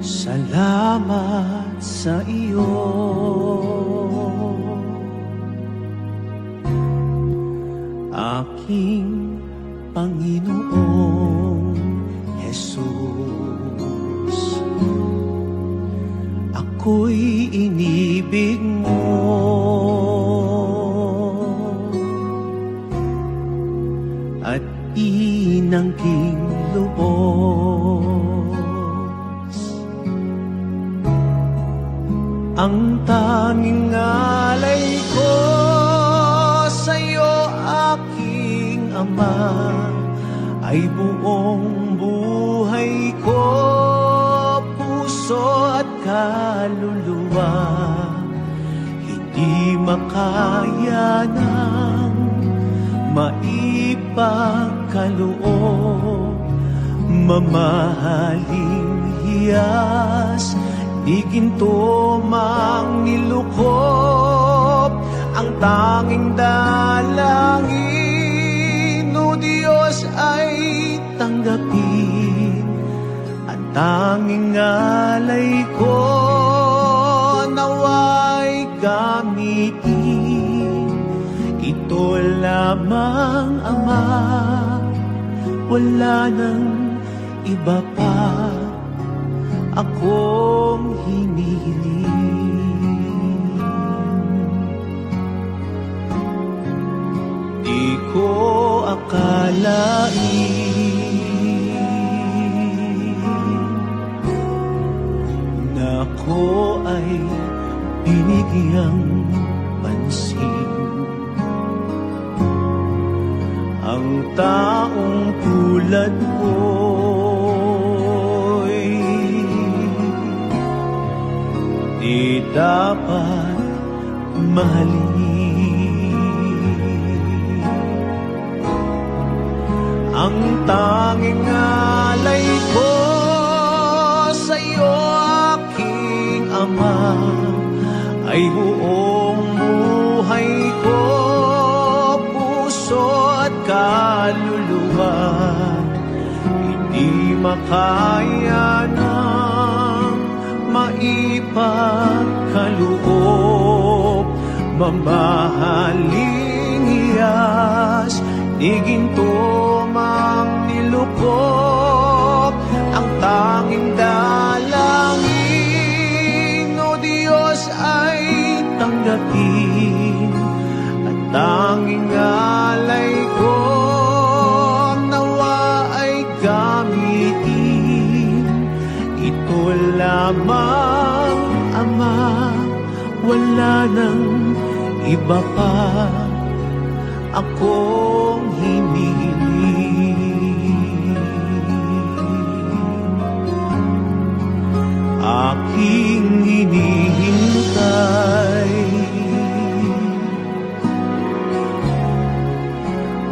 Salamat sa iyo, aking Panginoong Jesus. Ako'y inibig mo at inangking lubos. Ang tanging alay ko sa'yo, aking Ama, ay buong buhay ko, puso at kaluluwa. Hindi makaya ng maipagkaloob, mamahaling hiyas, di ginto mang nilukop. Ang tanging dalangin, o Diyos, ay tanggapin. Ang tanging alay ko, nawa'y gamitin. Ito lamang, Ama, wala nang iba pa akong hinihiling. Di ko akalain na ako ay binigyang pansin. Ang taong tulad ko di dapat mahalin. Ang tanging alay ko sa'yo, aking Ama, ay buong buhay ko, puso at kaluluwa. Hindi makaya ng maipagkaloob, mamahaling hiyas, di ginto mang nilukop. Ang tanging dalangin, o Diyos, ay tanggapin. At tanging alay ko, nawa ay gamitin. Ito lamang, Ama, wala nang iba pa akong hinihiling. Aking hinihintay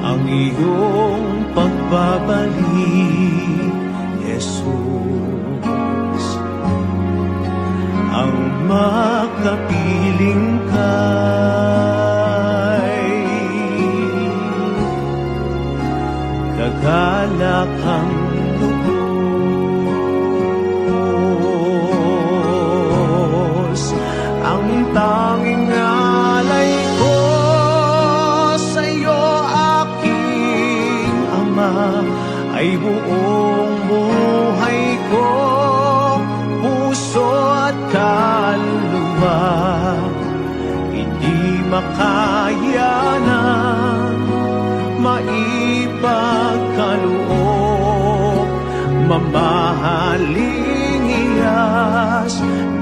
ang iyong pagbabalik, Jesus. Ang makapiling kay kagalakang lubos. Ang tanging alay ko sa'yo, aking Ama, ay buong buhay ko, puso at kaluluwa. Hindi makaya ng maipagkaloob, mamahaling hiyas,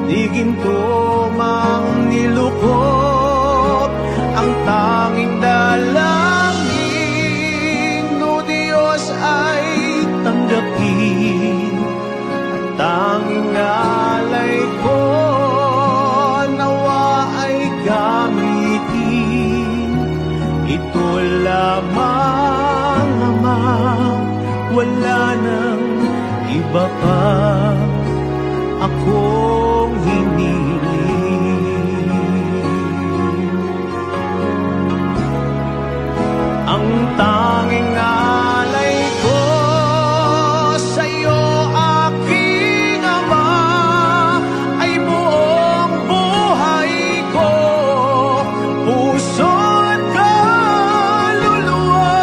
di ginto mang nilukop. Ang tanging dalangin, o Diyos, ay tanggapin. At tanging alay ko, nawa ay gamitin. Ito lamang, Ama, iba pa akong hiniling. Ang tanging alay ko sa'yo, aking Ama, ay buong buhay ko, puso't kaluluwa.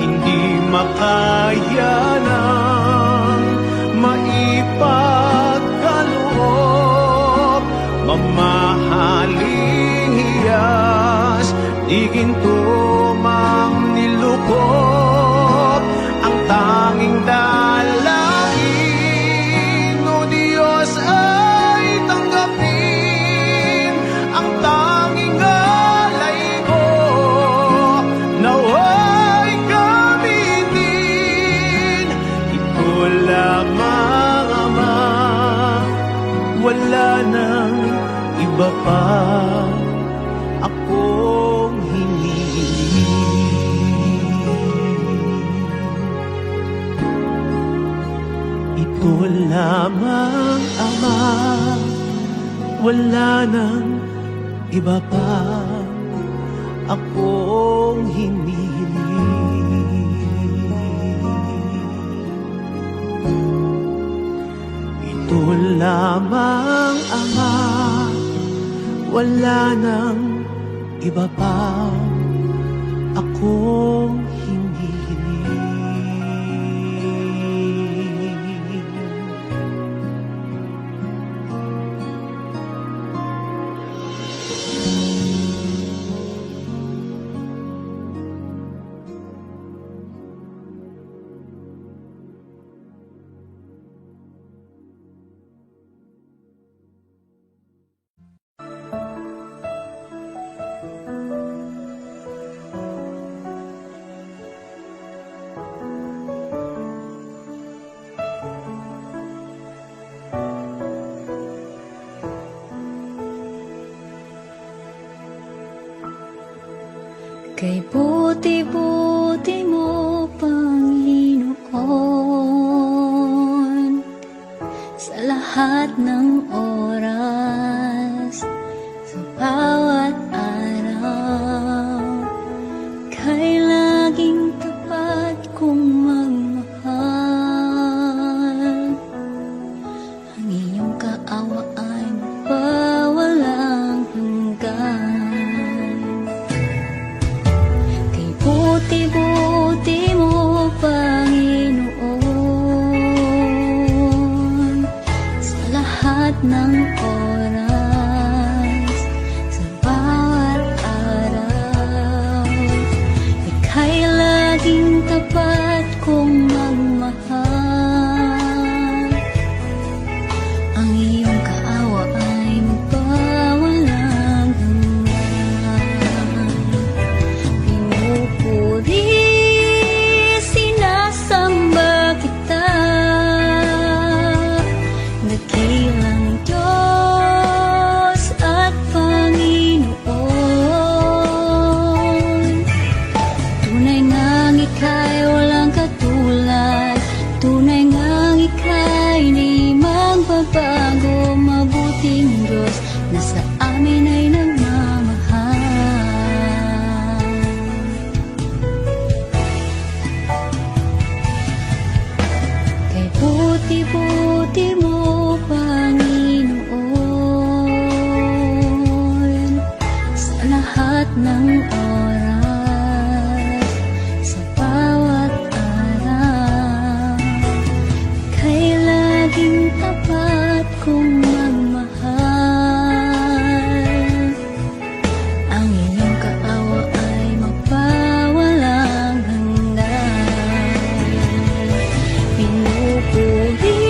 Hindi makaya ng maipagkaloob, mamahaling hiyas, di ginto mang nilukop. Ang tanging dalangin, o Diyos, ay tanggapin. Ang tanging alay ko, nawa'y gamitin. Ito lamang, Ama, wala nang iba pa akong hinihiling. Ito lamang, Ama, wala nang iba pa akong hinihiling. Ito lamang, Ama, wala nang iba pa akong hinihiling. Kay buti-buti mo, Panginoon, sa lahat ng oras, sa bawat araw, kay laging tapat kong magmahal. Ang iyong kaawa ay mapawalang hanggan. Buti-buti mo, Panginoon, sa lahat ng oras, sa bawat araw, ika'y laging tapat kong magmahal. Ang iyong kaawa ay mapawalang hanggan. Pinupuri, sinasamba kita, dakilang Diyos at Panginoon. Tunay ngang ika'y walang katulad, tunay ngang ika'y di magbabago, mabuting Diyos na sa amin ay nagmamahal. Kay buti-buti mo, Panginoon, sa lahat ng oras, sa bawat araw, kay laging tapat kong magmahal. Ang iyong kaawa ay mapawalang hanggan. Pinupuri,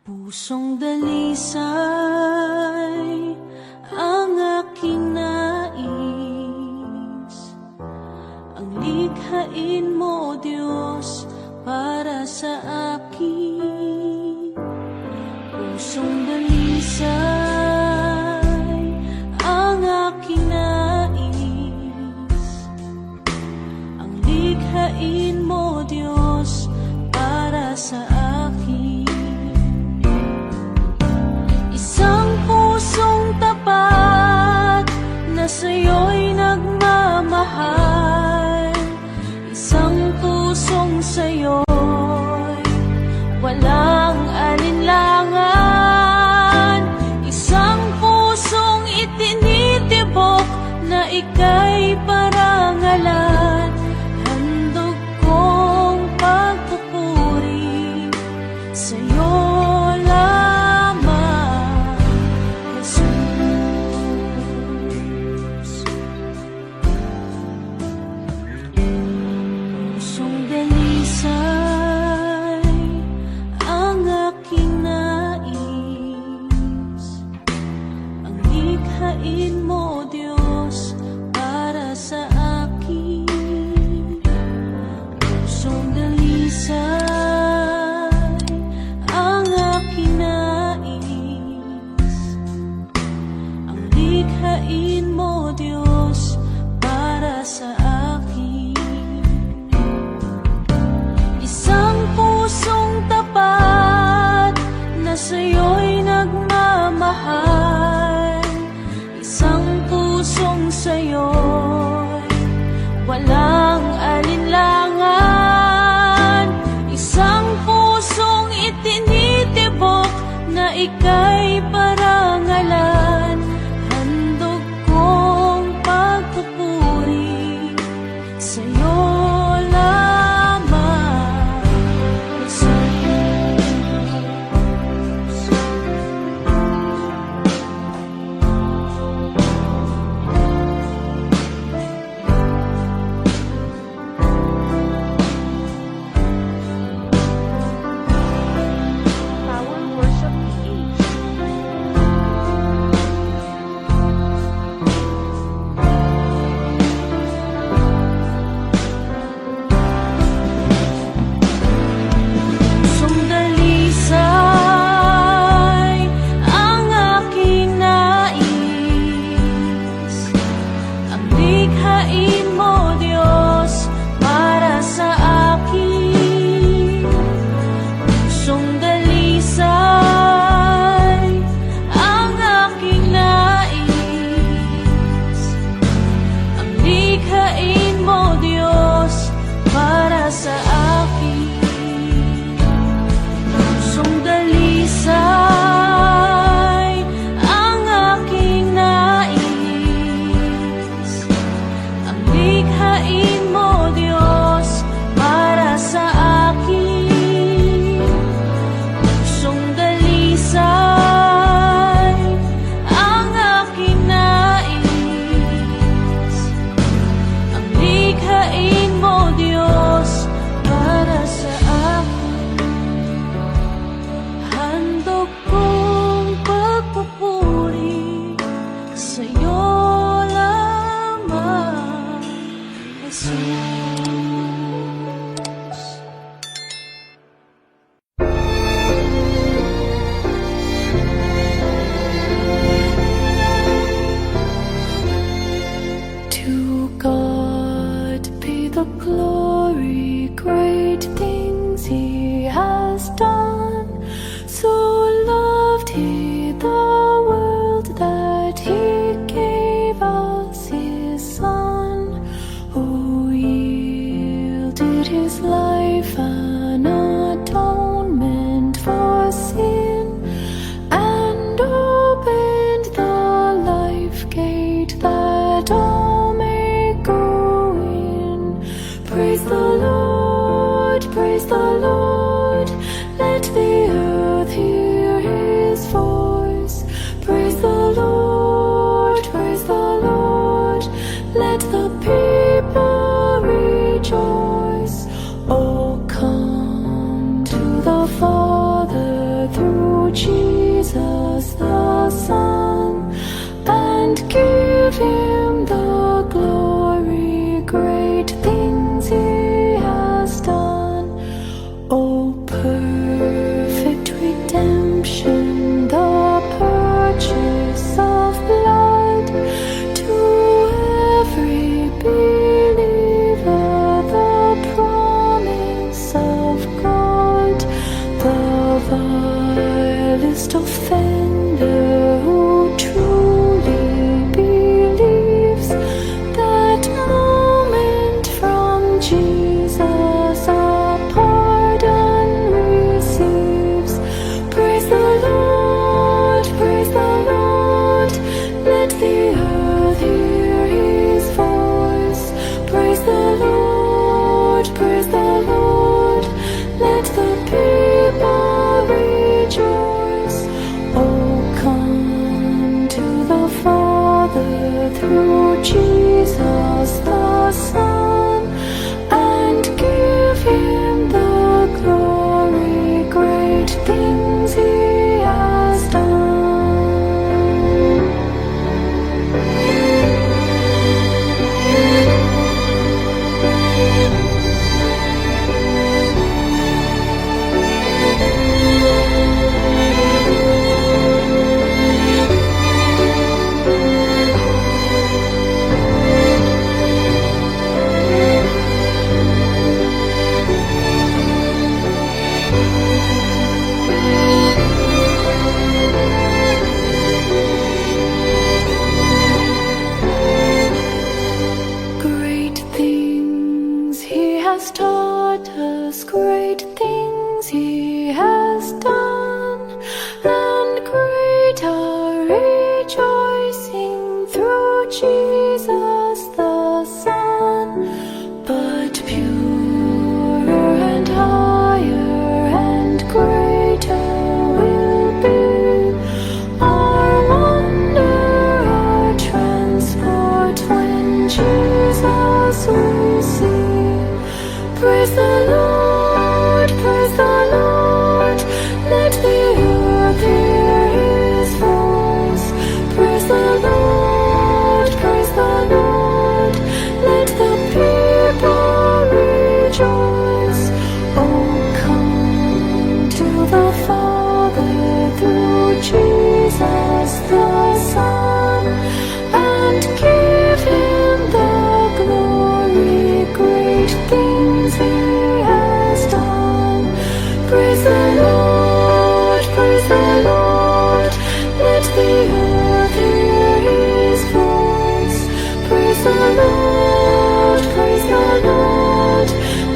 Pusong dalisay ang aking nais, ang likhain mo, Diyos, para sa akin. Pusong dalisay ang aking nais, ang likhain mo, Diyos, para sa akin. Isang pusong tapat na sa'yo'y nagmamahal, isang pusong sa'yo'y walang alinlangan, isang pusong itinitibok na ika'y parangalan. Handog kong pagpupuri sa'yo lamang, Jesus. Pusong dalisay ang aking nais, ang likhain mo, Diyos, para sa akin. Pusong dalisay ang aking nais, ang likhain mo, Diyos, para sa akin. Isang pusong tapat na sa'yo'y nagmamahal, isang pusong sa'yo'y walang alinlangan, isang pusong itinitibok na ika'y parangalan. Handog kong pagpupuri sa'yo lamang, Jesus. Power Worship PH. Pusong dalisay ang aking nais, ang likhain mo, Diyos, para sa akin. Pusong dalisay ang aking nais, ang likhain mo, Diyos, para sa akin. Pusong dalisay ang aking nais, ang likhain mo, Diyos, para sa akin. Pusong dalisay ang aking nais, ang likhain mo, Diyos, para sa akin. Handog kong pagpupuri sa'yo lamang, Jesus. To God be the glory, great things He has done. So loved He the world that He gave us His Son, who yielded His life an atonement for sin, and opened the life gate that all may go in. Praise the Lord, praise the Lord, let the earth hear His voice. Praise the Lord, praise the Lord, let the people rejoice. Oh, come to the Father through first offender who truly believes that moment from Jesus a pardon receives. Praise the Lord, praise the Lord, let the earth hear his voice. Praise the Lord, praise the Lord, let the people rejoice. Oh, come to the Father through Jesus the Son, and give him the glory, great things he has done. Great things he has taught us, great things he has done, and great our rejoicing through Jesus the Son. But purer and higher and greater will be our wonder, our transport when Jesus we see. Praise the Lord, praise the Lord, let the earth hear his voice. Praise the Lord, praise the Lord, let the people rejoice. Oh, come to the Father through Jesus the Son, and give him the glory, great things he has done. Praise the Lord, praise the Lord, let the earth hear his voice. Praise the Lord, praise the Lord,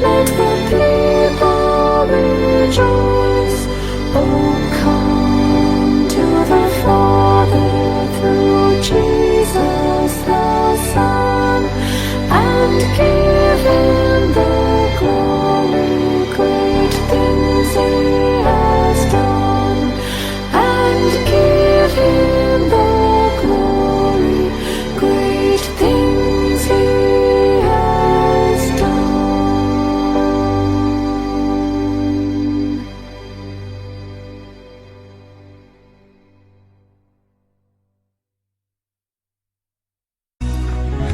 let the people rejoice. Oh, come to the Father through Jesus the Son, and give him the glory, great things he has done, and give him the glory, great things he has done.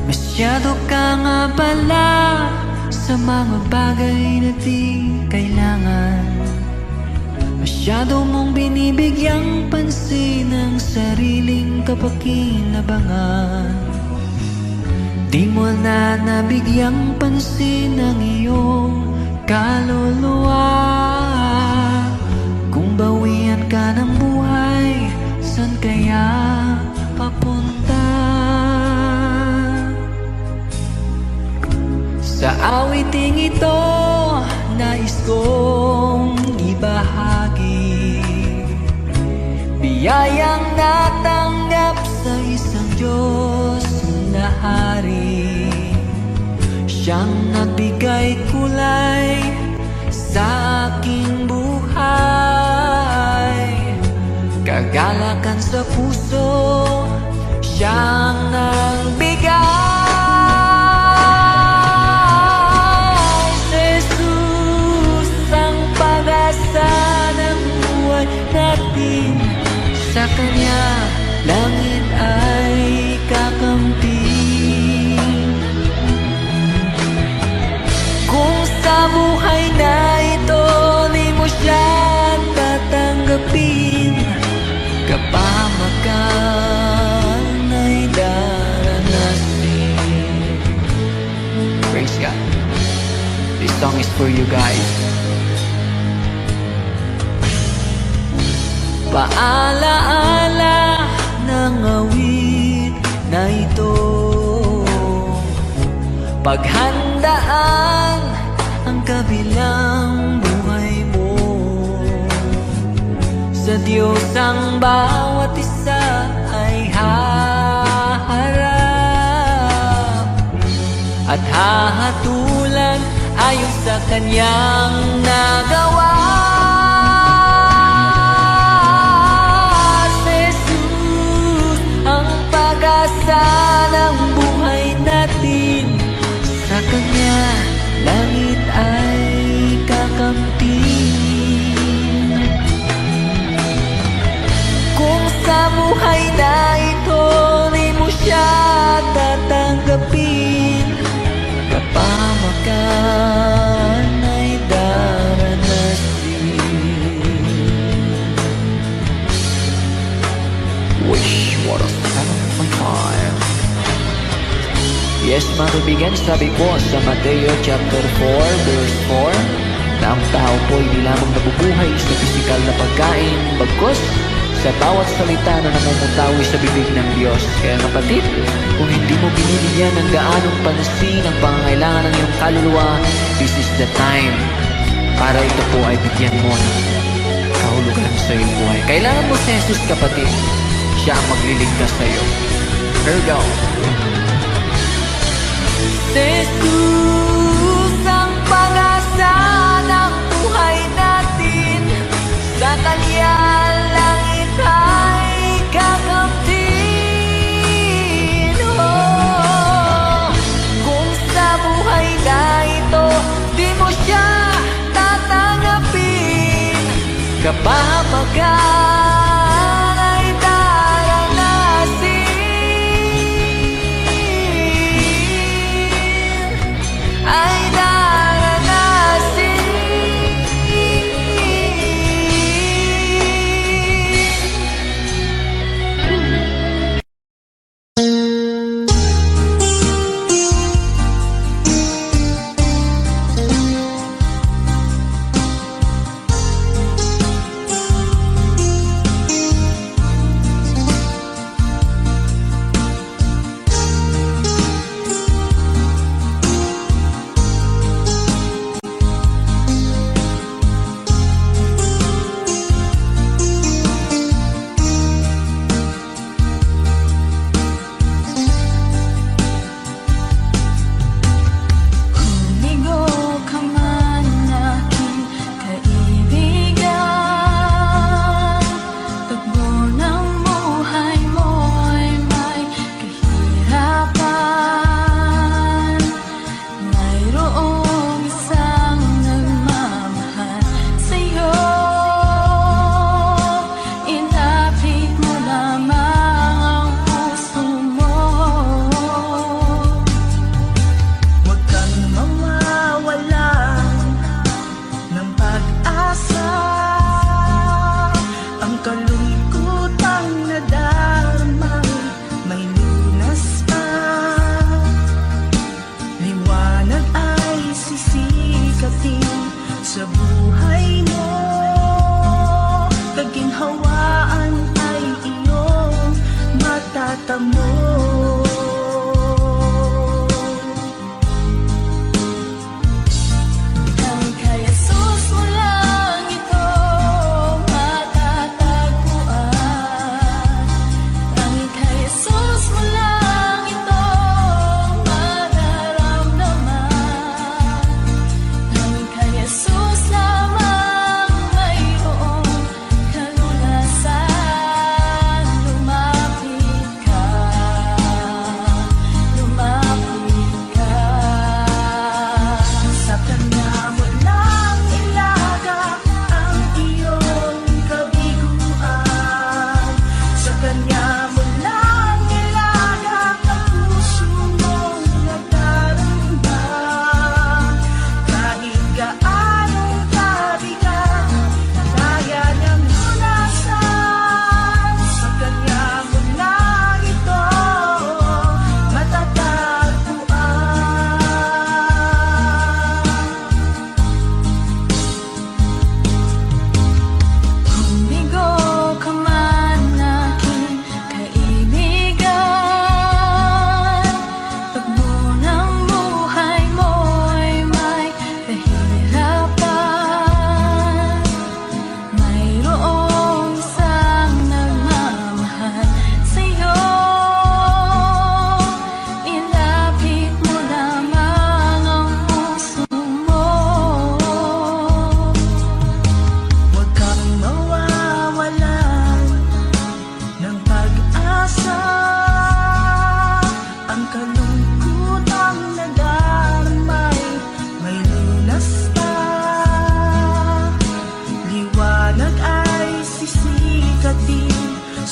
Masyado ka nga pala sa mga bagay na di kailangan. Masyado mong binibigyang pansin ang sariling kapakinabangan. Di mo na nabigyang pansin ang iyong kaluluwa. Kung bawian ka ng buhay, saan kaya papunta? Sa awiting ito, nais kong ibahagi biyayang natanggap sa isang Diyos na hari. Siyang nagbigay kulay sa aking buhay, kagalakan sa puso, siyang nagbigay. Sa Kanya, langit ay kakampi. Kung sa buhay na ito di mo siya tatanggapin, kapahamakan ay daranasin. Praise God. This song is for you guys. paalaala ng awit na ito. Paghandaan ang kabilang buhay mo. Sa Diyos ang bawat isa ay haharap at hahatulan ayon sa kanyang nagawa. Si Jesus ang pag-asa ng buhay natin. Sa kanya langit ay kakamtin. Kung sa buhay na ito di mo siya tatanggapin, kapamakan ay daranasin. Wish what a son of my time. Yes, mga kaibigan, sabi po sa Mateo chapter 4 verse 4 na ang tao po ay di lamang nabubuhay sa pisikal na pagkain, bagkus sa bawat salita na namumutawi sa bibig ng Diyos. Kaya kapatid, kung hindi mo binibigyan ng gaanong pansin ang pangangailangan ng iyong kaluluwa, this is the time para ito po ay bigyan mo ng kahulugan sa iyong buhay. Kailangan mo si Jesus, kapatid. Siya ang magliligtas sa iyo. Here we go. Jesus ang pag-asa ng buhay natin. Sa Kanya langit ay kakamtin. Oh, kung sa buhay na ito di mo siya tatanggapin, kapahamakan ay daranasin. Ay daranasin.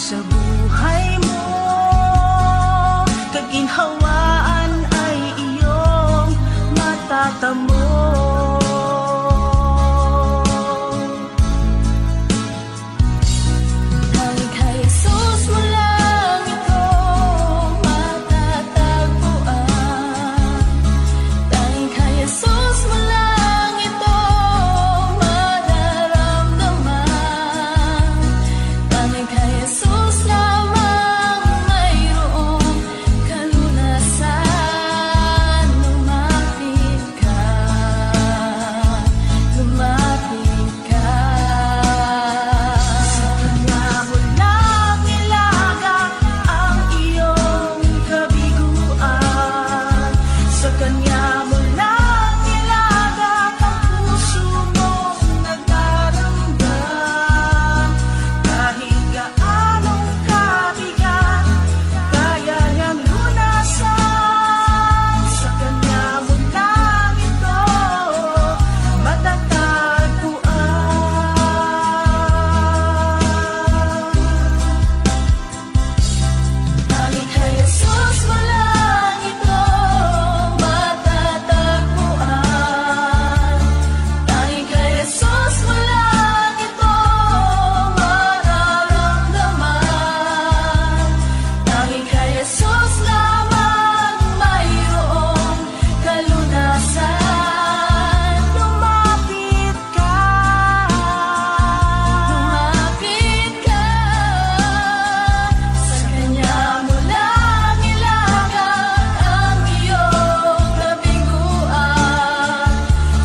sa buhay mo. Kaginhawaan ay iyong matatamo. Tanging kay Jesus mo lang ito matatagpuan. Tanging kay Jesus mo lang ito mararamdaman. Tanging kay Jesus lamang mayroong kalunasan. Lumapit ka, lumapit ka. Sa Kanya mo lang nilaga ang iyong kabiguan. Sa Kanya mo lang nilaga ang puso mong nagdaramdam. Kahit gaanong kabigat, kaya niyang lunasan. Sa Kanya mo lang ito matatagpuan. Tanging kay Jesus mo lang ito matatagpuan. Tanging kay Jesus mo lang ito mararamdaman. Tanging kay Jesus lamang mayroong kalunasan. Lumapit ka, Lumapit ka, sa Kanya mo lang ilagak ang iyong kabiguan.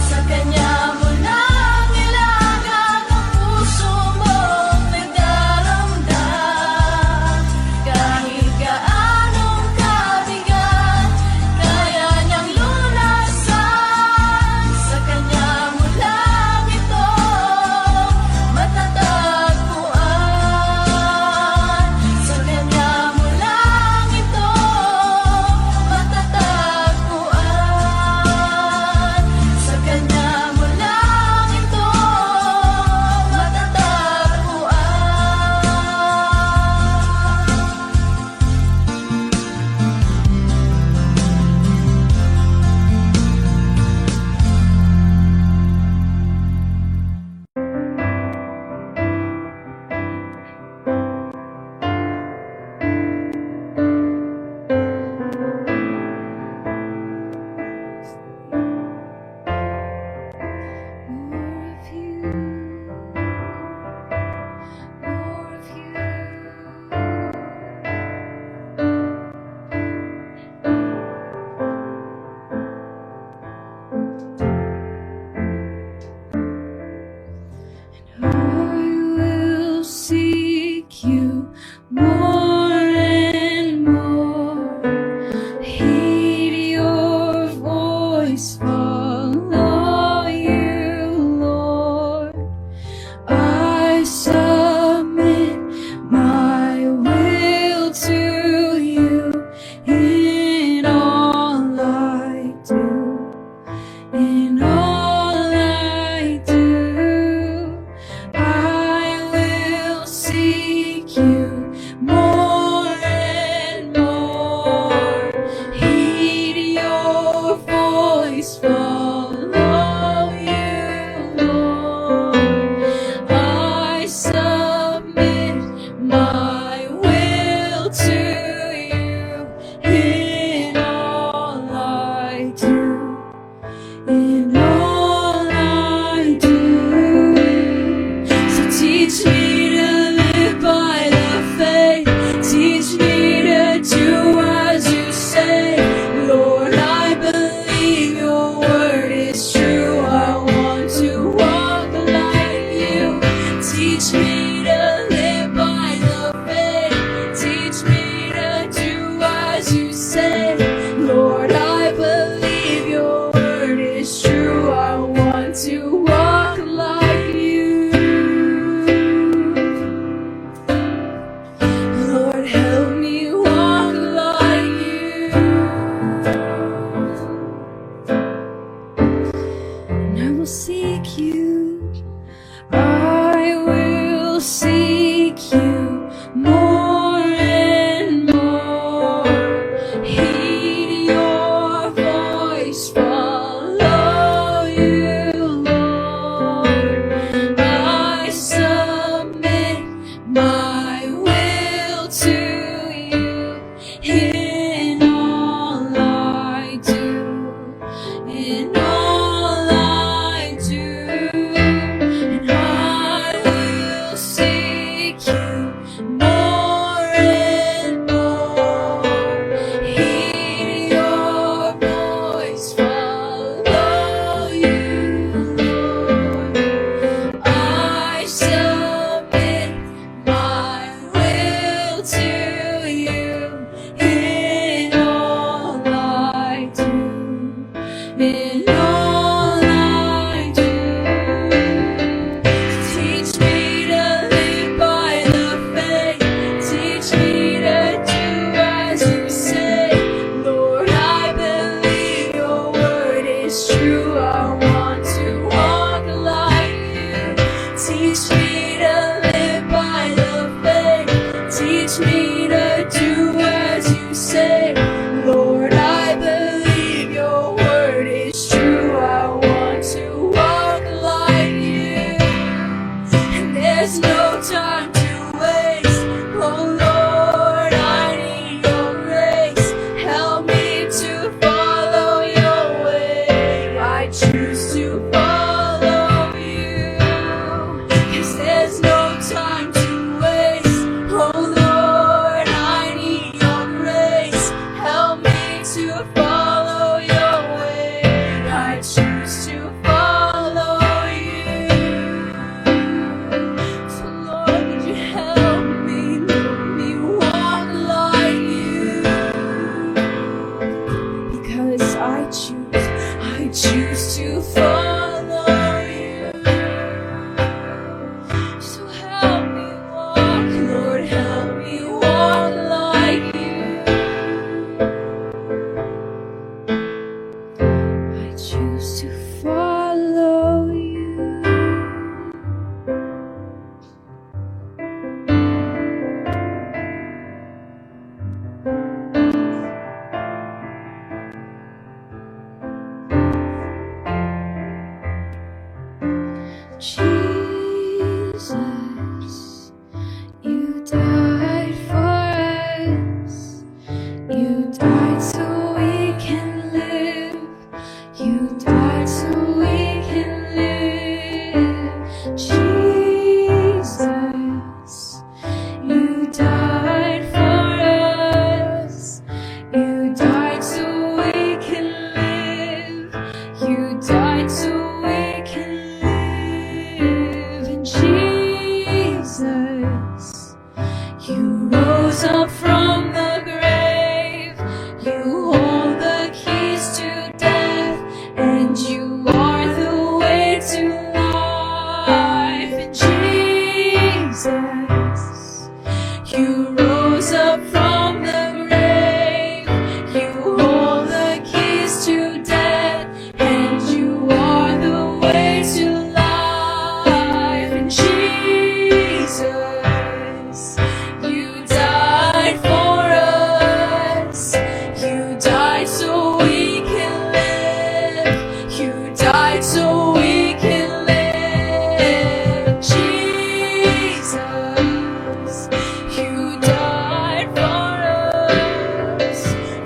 Sa Kanya mo lang ilagak ang puso mong nagdaramdam. Kahit gaanong kabigat, kaya niyang lunasan. Sa Kanya mo lang ito matatagpuan. Sa Kanya mo lang ito matatagpuan. Sa Kanya mo lang ito More of you, more of you. I will seek you more and more. Heed your voice, follow you, Lord. I submit my will to you in all I do. In all I do, I will seek you more and more. Heed your voice, follow you, Lord. I submit my will to you in all I do. In all I do, so teach me to live by the faith. Teach me to do as you say. Lord, I believe your word is true. I want to walk like you. Teach me to live by the faith. Teach me to do as you say. Lord, I believe your word is true. I want to walk like you. Lord, help me walk like you. And I will seek you. I will seek you more. me to live by the faith. Teach me to do as you say. Lord, I believe your word is true. I want to walk like you. And there's no time to waste. Oh Lord, I need your grace. Help me to follow your way. I choose to follow you. 'Cause there's no time to waste. Oh Lord, I need your grace. Help me to follow your way. I choose to follow you. So Lord, would you help me walk like you? Because I choose to follow you. So help me walk, Lord, help me walk like you. I choose to follow you. Jesus, you died for us. You died so we can live. You died so we can live. Jesus, you died for us. You died so we can live. You died so we can live. And Jesus, you rose up from the grave. You hold the keys to death, and you are the way to life. And Jesus, you rose up from the grave. You hold the keys to death, and you are the way to life. And Jesus, you died for us. You died so we can live. You died so we can live. Jesus, you died for us.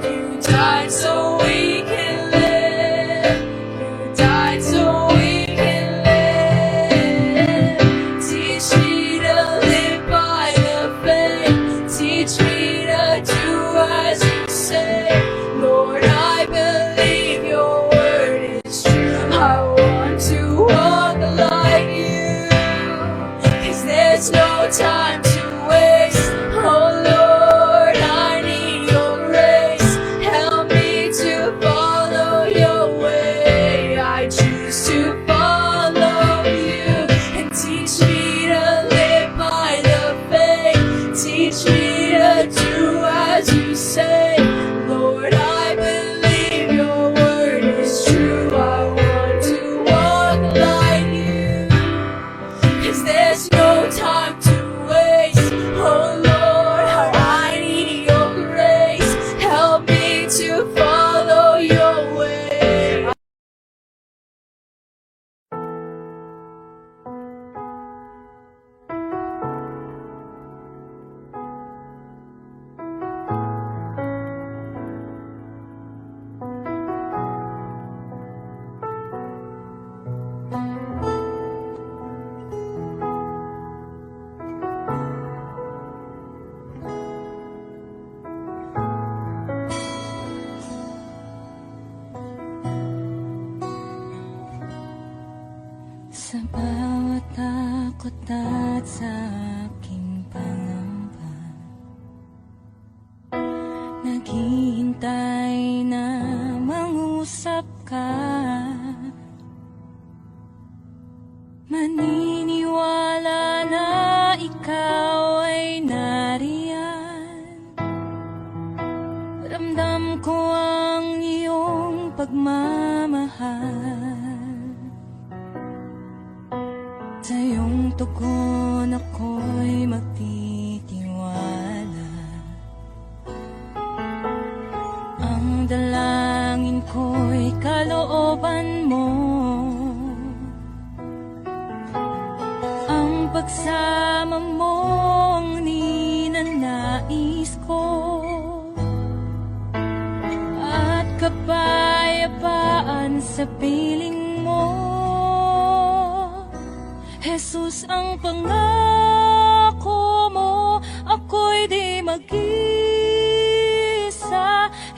You died so we can live. You died so we can live. Teach me to live by the faith. Teach me to do as you say. Lord, I believe your word is true. I want to walk like you. 'Cause there's no time to waste. Oh Lord, I need your grace. Help me to follow your way. I choose to follow you. And teach me to live by the faith. Teach me to do as you say. Lord, I believe your word is true. I want to walk like you. 'Cause there's no time to waste. Oh Lord, I need your grace. Help me to follow your way. Sa bawat takot at sa aking pangamba, naghihintay na mangusap ka. Maniniwala na ikaw ay nariyan. Ramdam ko ang iyong pagmamahal. Sa iyong tugon ako'y magtitiwala. Ang dalangin ko'y kalooban mo. Ang pagsama mo ang ninanais ko. At kapayapaan sa piling mo. Jesus, ang pangako mo, ako'y di mag-isa,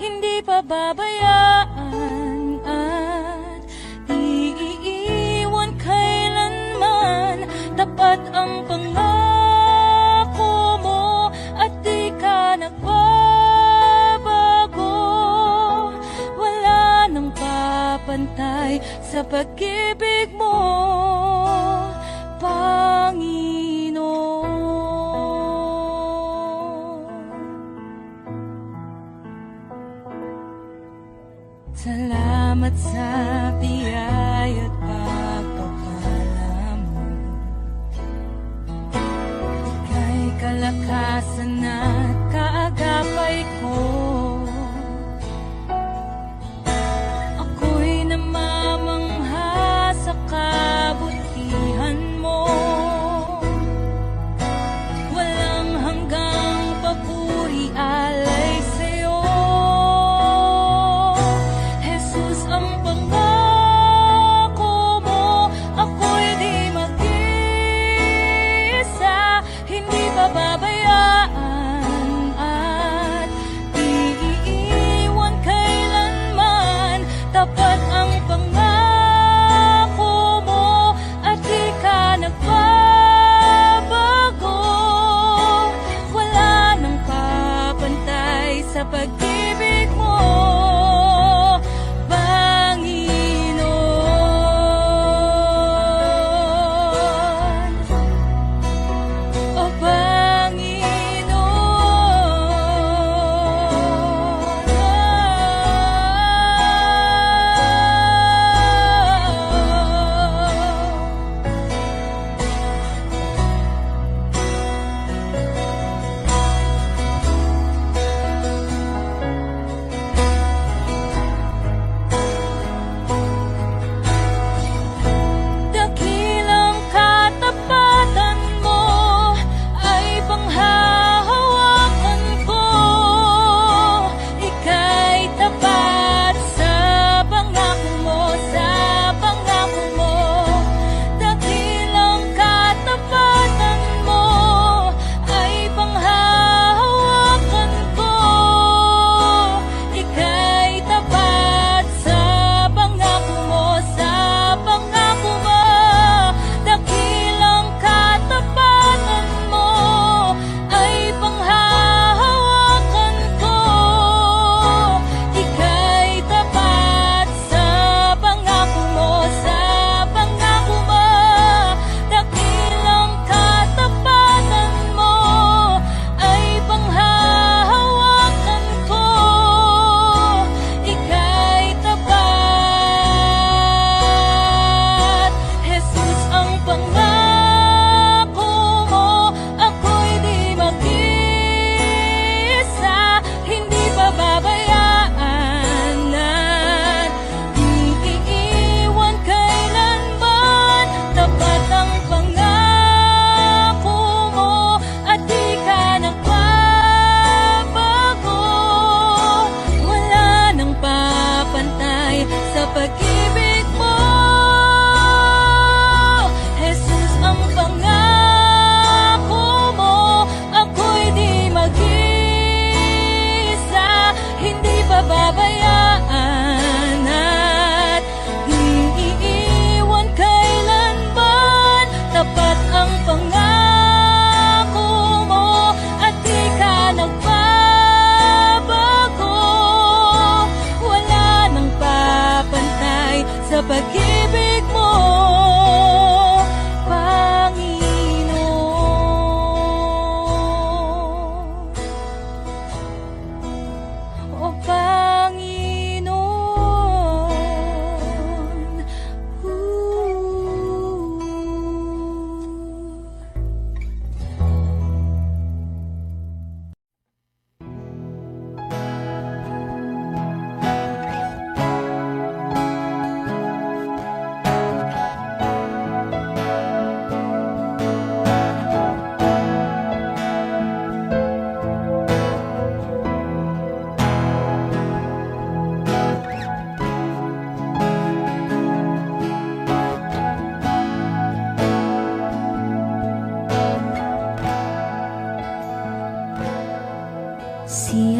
hindi pababayaan at di iiwan kailanman. Tapat ang pangako mo at di ka nagbabago. Wala nang papantay sa pag-ibig mo, Panginoon. Salamat sa biyaya at pagpapala mo. Ika'y kalakasan at kaagapay ko. Ako'y namamangha sa kabutihan mo. Walang hanggang papuri alay sa'yo. Jesus, ang pangako mo, ako'y di mag-isa, hindi pababayaan at di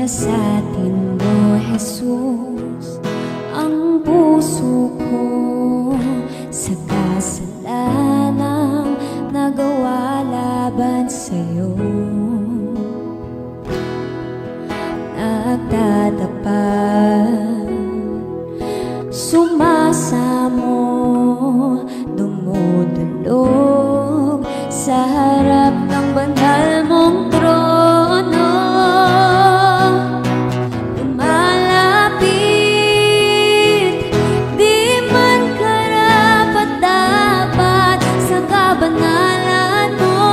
Siyasatin mo, Jesus, ang puso ko sa kasalanang nagawa laban sa'yo. Nagtatapat, sumasamo, dumudulog sa harap ng banal mong trono. Lumalapit, di man karapat-dapat sa kabanalan mo.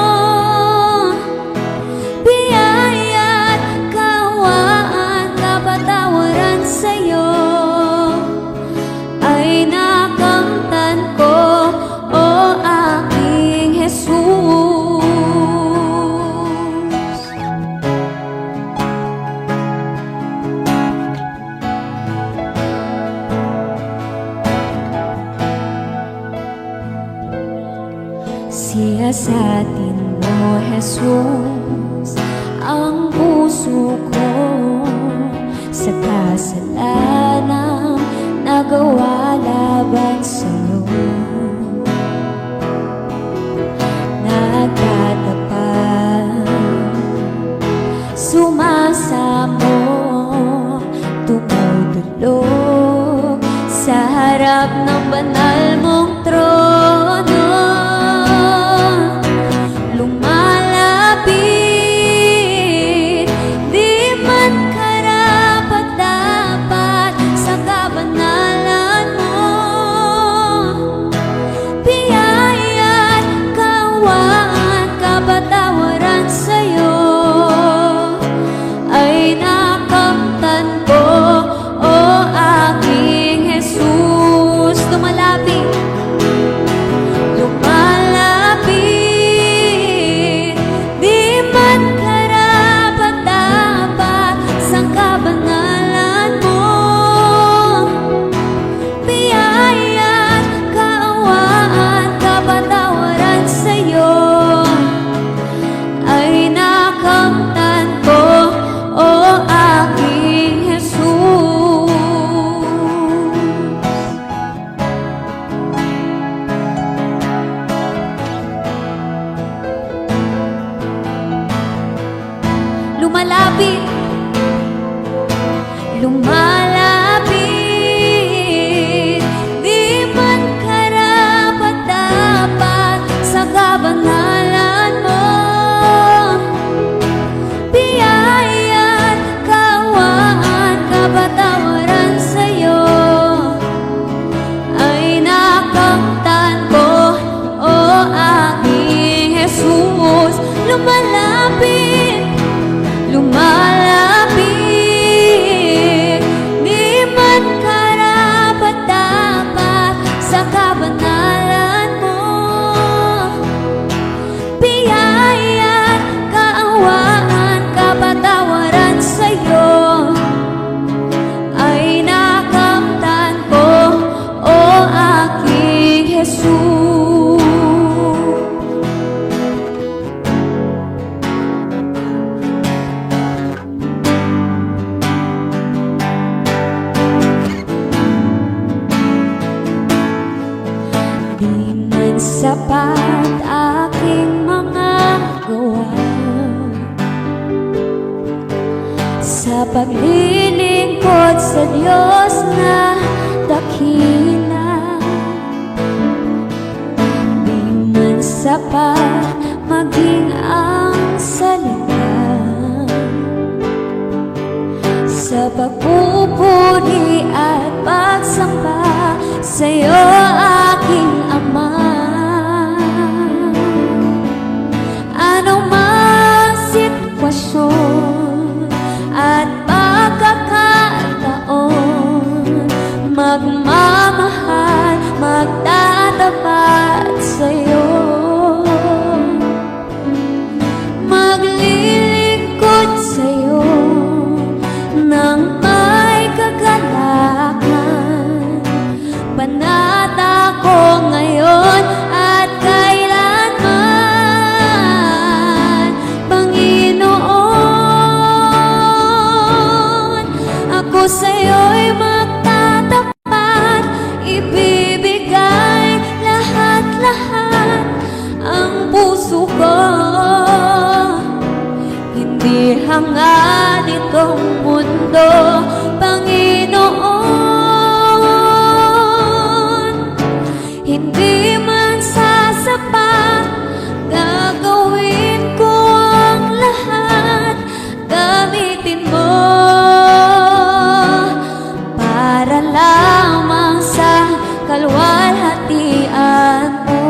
Biyaya't kawaan, kapatawaran sa'yo ay nakamtan ko, o aking Jesus. Siyasatin mo, Jesus, ang puso ko sa kasalanang nagawa laban sa'yo. Nagtatapat, sumasamo, tumutulog sa harap ng banal mong trono. Lumalapit, di man karapat-dapat sa kabanalan mo. Biyaya't kawaan, kapatawaran sa'yo ay nakamtan ko, o aking Jesus. Lumalapit, lumalapit, di man karapat-dapat sa kabanalan mo. Biyaya't kaawaan, kapatawaran sa'yo ay nakamtan ko, o aking Jesus. Lumalapit, lumalapit, di man karapat-dapat sa kabanalan mo. Biyaya't kawaan, kapatawaran sa'yo ay nakamtan ko, o aking Jesus. Lumalapit, lumalapit, di man karapat-dapat sa kabanalan mo. Biyaya't kaawaan, kapatawaran sa'yo ay nakamtan ko, o aking Jesus. Di man sapat aking mga gawa sa paglilingkod sa Diyos na dakila. Di man sapat maging ang salita sa pagpupuri at pagsamba sa'yo, aking Ama. Ano mang sitwasyon at pagkakataon, magmamahal, magtatapat sa'yo. Maglilingkod sa'yo ng hangad itong mundo, Panginoon. Hindi man sasapat, gagawin ko ang lahat. Gamitin mo para lamang sa kaluwalhatian mo.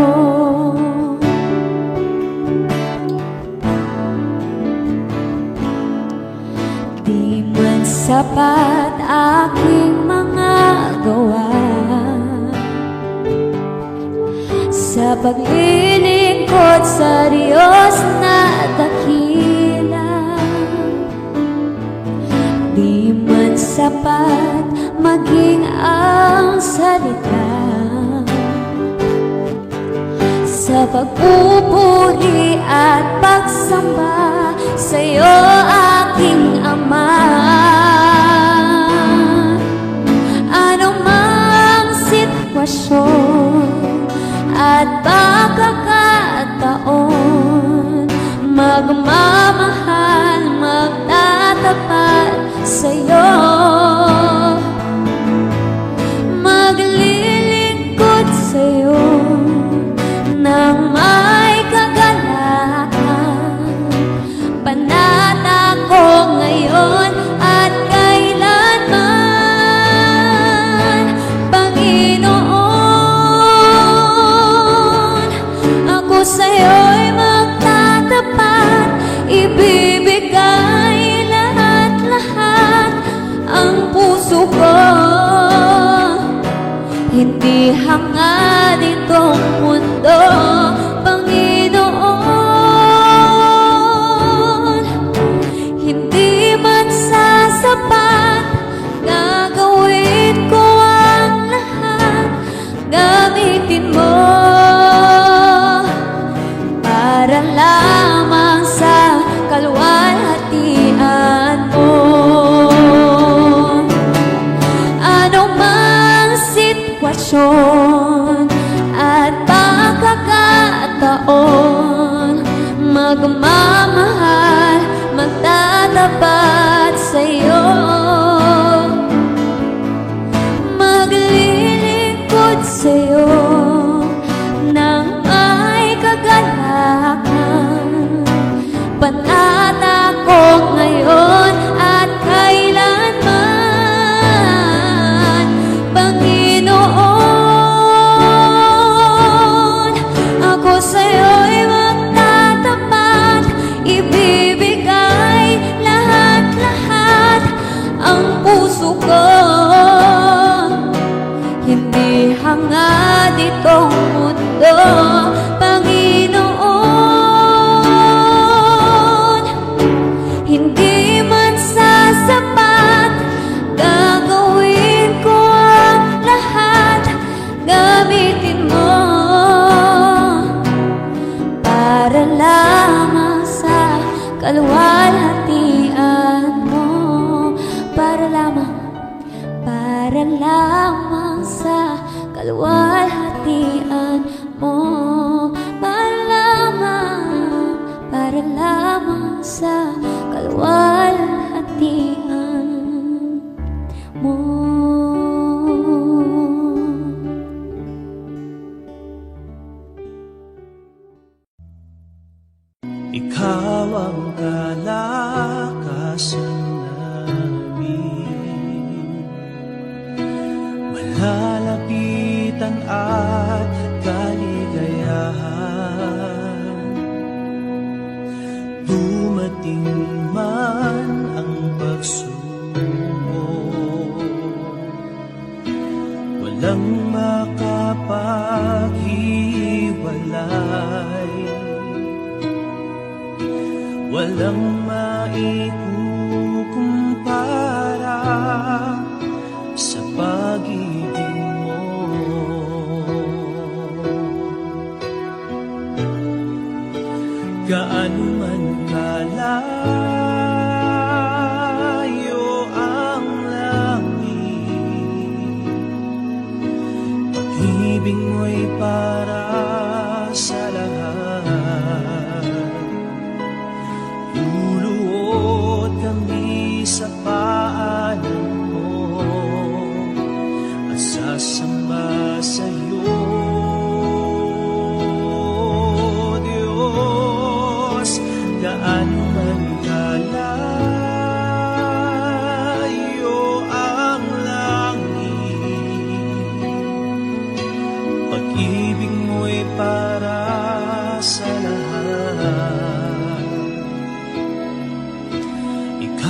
Di man sapat aking mga gawa sa paglilingkod sa Diyos na dakila. Di man sapat maging ang salita sa pagpupuri at pagsamba sa'yo, aking Ama. Anumang sitwasyon at pagkakataon, magmamahal, magtatapat sa'yo, maglilingkod sa'yo nang may kagalakan. Panata ko ngayon at kailanman, Panginoon. Ako sa'yo'y magtatapat, ibibigay lahat-lahat ang puso ko. Hindi hangad itong mundo, Panginoon. Hindi man sasapat, gagawin ko ang lahat. Gamitin mo para lamang sa kaluwalhatian mo. Anumang sitwasyon at pagkakataon, magmamahal, magtatapat sa'yo, maglilingkod sa'yo nang may kagalakan. Panata ko ngayon at kailanman, Panginoon. Ako sa'yo'y magtatapat, ibibigay lahat-lahat ang puso ko. Hindi hangad itong mundo, Panginoon. Hindi man sasapat, gagawin ko ang lahat. Gamitin mo para lamang sa kaluwalhatian mo. Para lamang sa kaluwalhatian mo. Para lamang sa kaluwalhatian mo. Ikaw ang kalakasan namin, malalapitan at kaligayahan. Dumating man ang pagsubok, walang makapaghiwalay, walang maikukumpara sa pag-ibig mo. Gaano man kalayo ang langit, pag-ibig mo'y para sa lahat. Luluhod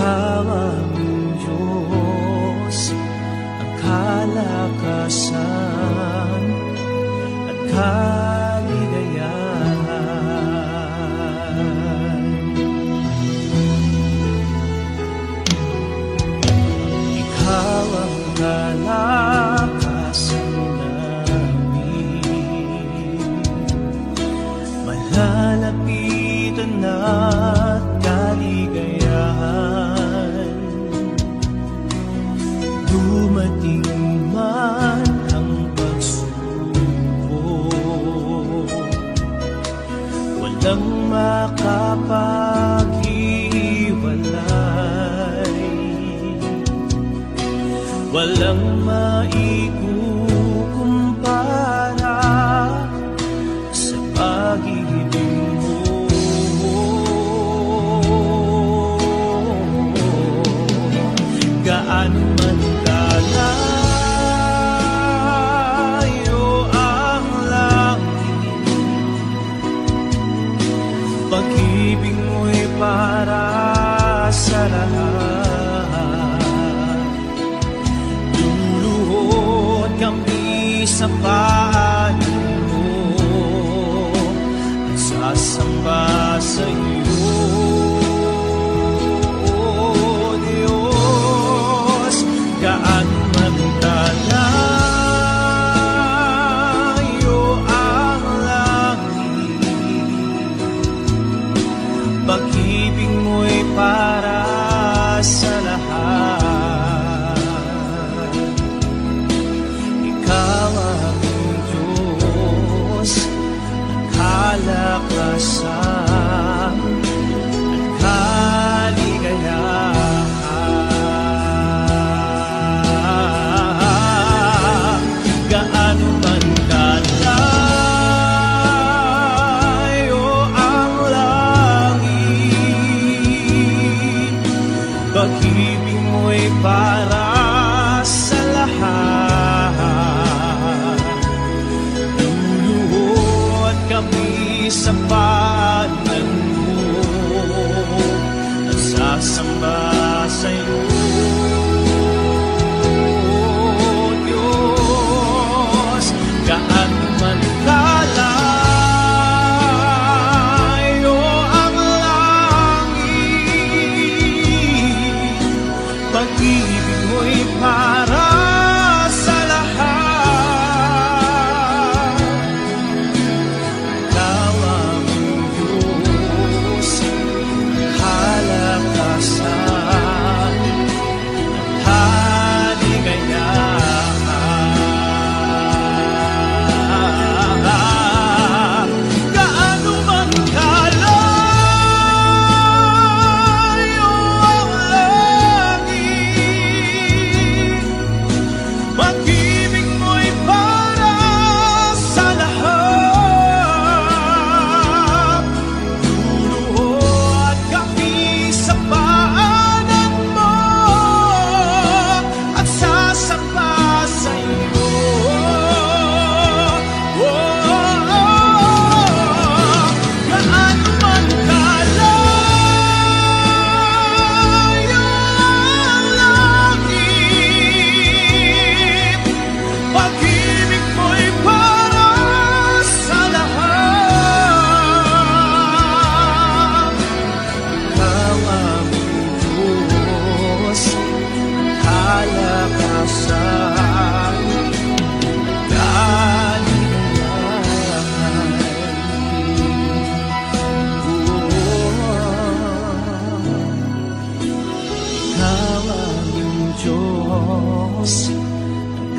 Ikaw ang Diyos, ang kalakasan at kaligayahan. Ikaw ang kalakasan namin, malalapitan at kaligayahan. Dumating man ang pagsubok, walang makapaghiwalay, walang maikukumpara sa pag-ibig mo. Gaano man kalayo ang langit, pag-ibig mo'y para sa lahat. Luluhod kami sa panig mo at sasamba sa iyo. Gaano man kalayo ang langit, pag-ibig mo'y para sa lahat. Ikaw ang Diyos, ang kalakasan at kaligayahan. Gaano man kalayo ang langit, pag-ibig mo'y para sa lahat. Luluhod kami sa paanan mo at sasamba sa iyo. Gaano man kalayo ang langit, pag-ibig mo'y para sa lahat. Ikaw ang Diyos, kalakasan at kaligayahan. Gaano man kalayo ang langit, pag-ibig mo'y para sa lahat. Luluhod kami sa paanan mo at sasamba sa iyo. Gaano man kalayo ang langit, pag-ibig mo'y para sa lahat. Ikaw ang Diyos, kalakasan, kaligayahan. Ikaw ang Diyos,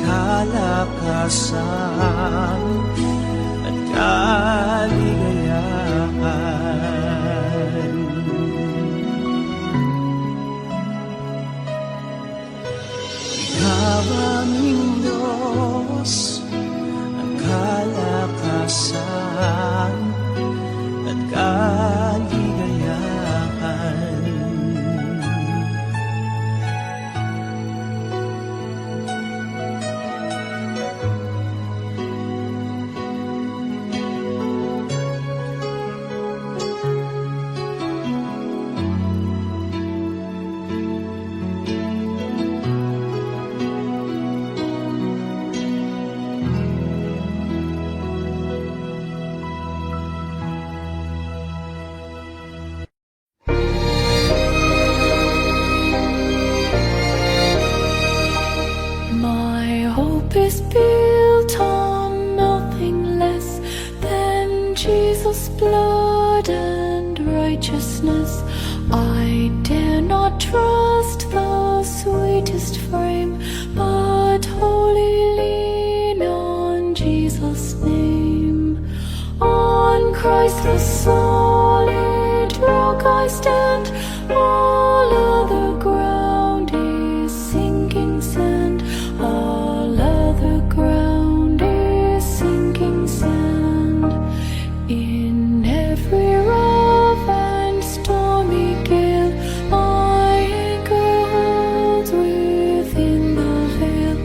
kalakasan at kaligayahan. Ikaw ang Diyos, ang kalakasan at kaligayahan. precious. I dare not trust the sweetest frame, but wholly lean on Jesus' name. On Christ the solid rock I stand, all other ground is sinking sand, all other ground is sinking sand. In every rough and stormy gale, my anchor holds within the veil.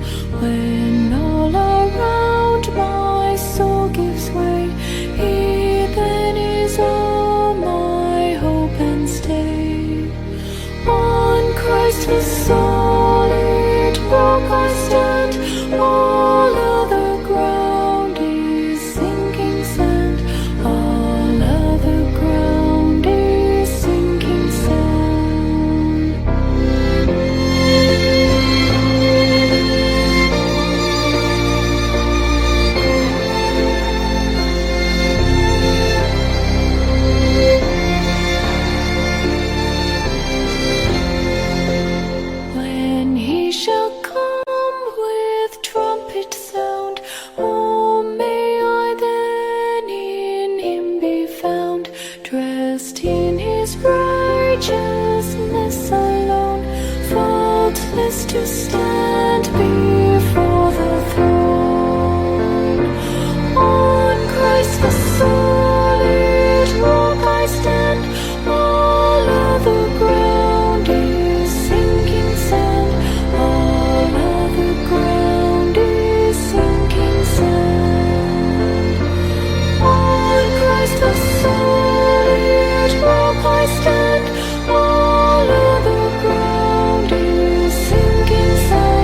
When all around my soul gives way, He then is all my hope and stay. On Christ the solid rock I stand, all other ground is sinking sand, all other ground is sinking sand. When He shall come with trumpet sound, oh, may I then in Him be found, dressed in His righteousness alone, faultless to stand before the throne. On Christ the solid rock I stand, all other ground is sinking sand, all other ground is sinking sand. On Christ the solid rock I stand, all other ground is sinking sand.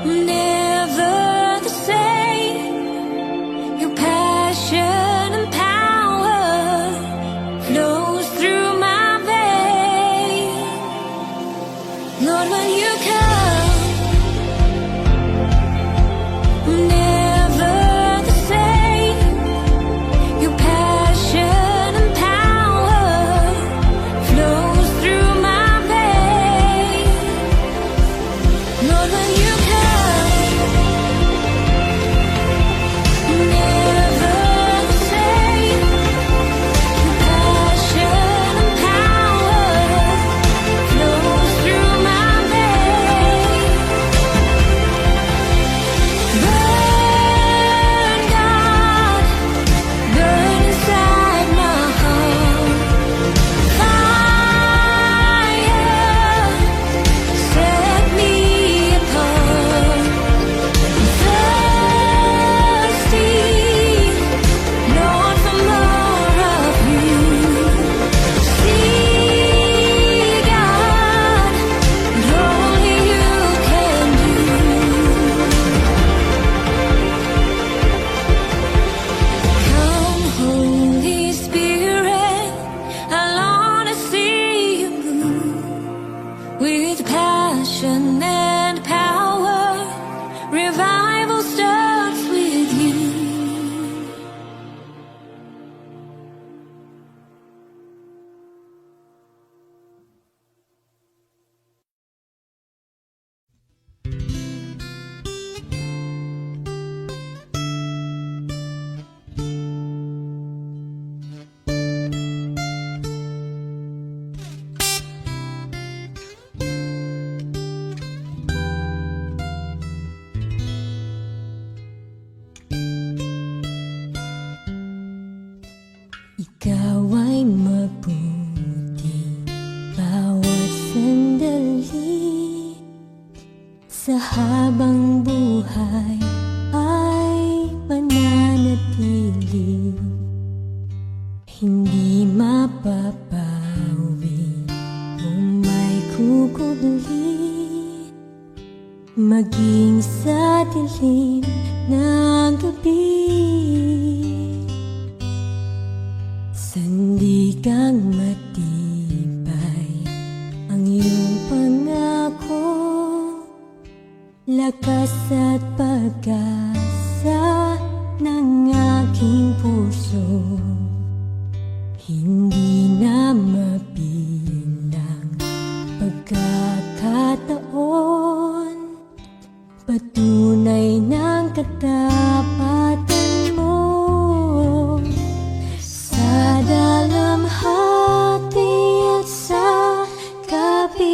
never the same. Your passion and power flows through my veins. Lord, when you come, never the same. Your passion and power flows through my veins. Lord, when you come, never the same. Your passion and power flows through my veins. Burn, God, burn inside my heart. Fire, set me apart. Thirsty, Lord, for more of you. See, God, what only you can do. Come, Holy Spirit, I long to see you move with passion and power. Revival starts with you. Ikaw ay mabuti bawat sandali. Sa habang buhay ay mananatili. Hindi mapapawi kung may kukubli, maging sa dilim ng gabi. Sandigang matibay ang iyong pangako, lakas at pag-asa ng aking puso. Hindi na mabilang pagkakataon, patunay ng katapatan mo. Sa dalamhati at sa kabiguan,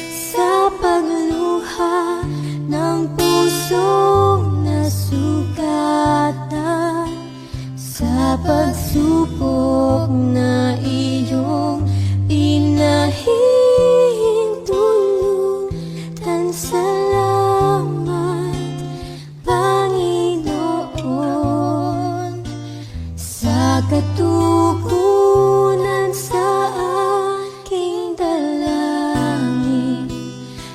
sa pagluha ng pusong nasugatan, sa pagsubok na iyong pinahihintulutan. Salamat, Panginoon, sa katugunan sa aking dalangin,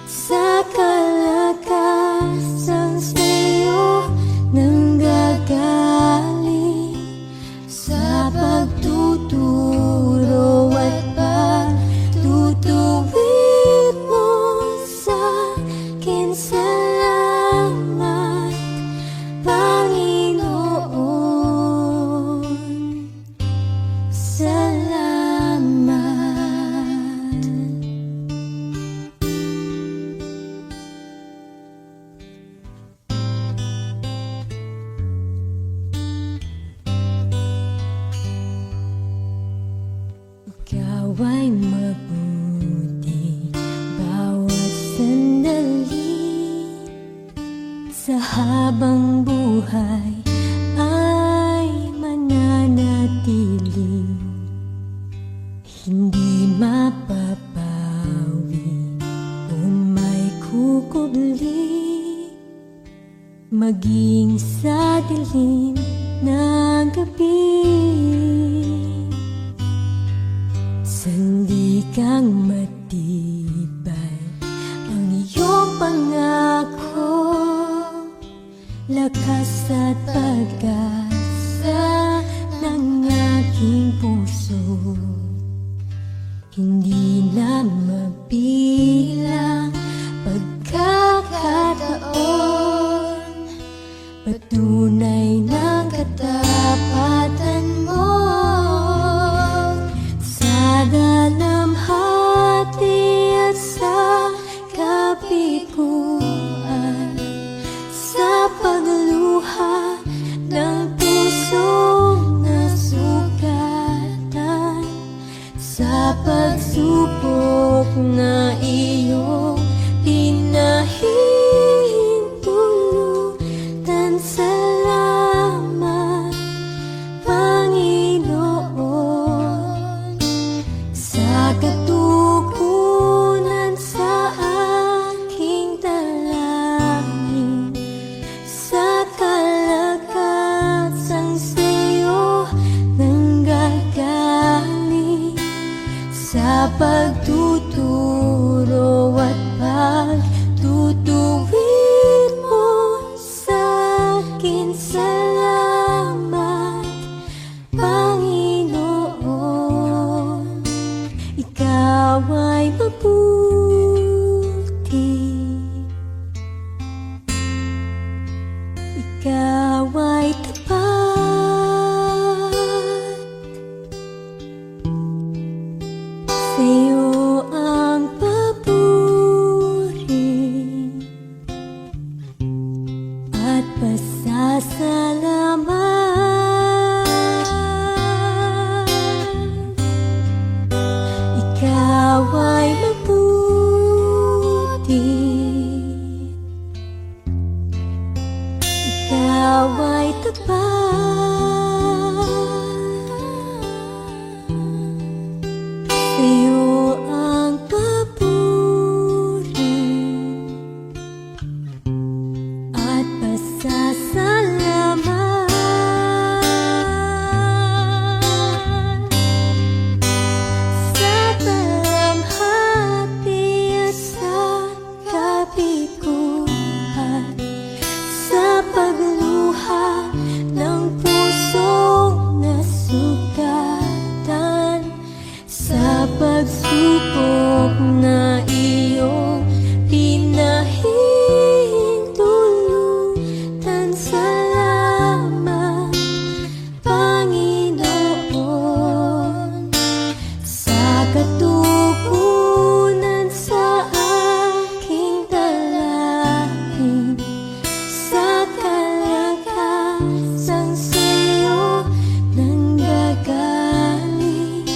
sa kalakasang sa'yo nanggagaling, sa pagtuturo at pagtutuwid mo sa akin. Salamat, Panginoon, salamat. Ikaw ay mabuti bawat sandali. Sa habang buhay ay mananatili. Hindi mapapawi kung may kukubli, maging sa dilim ng gabi. Sandigang matibay ang iyong lakas at pag-asa ng aking puso. Hindi na mabilang pagkakataon, patunay ng katapatan mo. Sa dalamhati at sa kapikuan, sa pagluha ng pusong nasugatan, sa pagsubok na iyong pinahihintulutan. Salamat, Panginoon, sa katugunan sa aking dalangin, sa kalagkasang sa'yo nanggagaling, sa pagtuturo at pagtutuwid mo sa'kin. Salamat, Panginoon, ikaw ay mabuti, ikaw ay tapat. Sa'yo ang papuri at pasasalamat. Ikaw ay mabuti, ikaw ay tapat. Sa'yo ang papuri at pasasalamat. Sa dalamhati at sa kapikuhan, sa pagluha ng pusong nasugatan, sa pagsubok na iyong pinahihintulutan. Salamat, Panginoon, sa katugunan sa aking dalangin, sa kalagkasang sa'yo nanggagaling,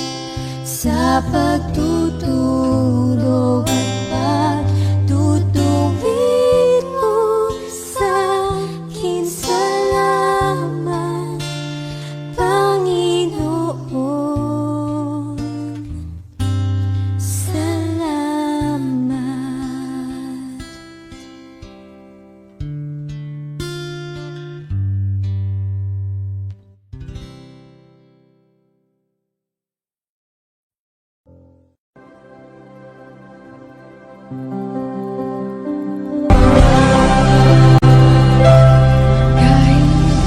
sa pagtuturo at pagtutuwid mo sa'kin. Salamat, Panginoon, salamat.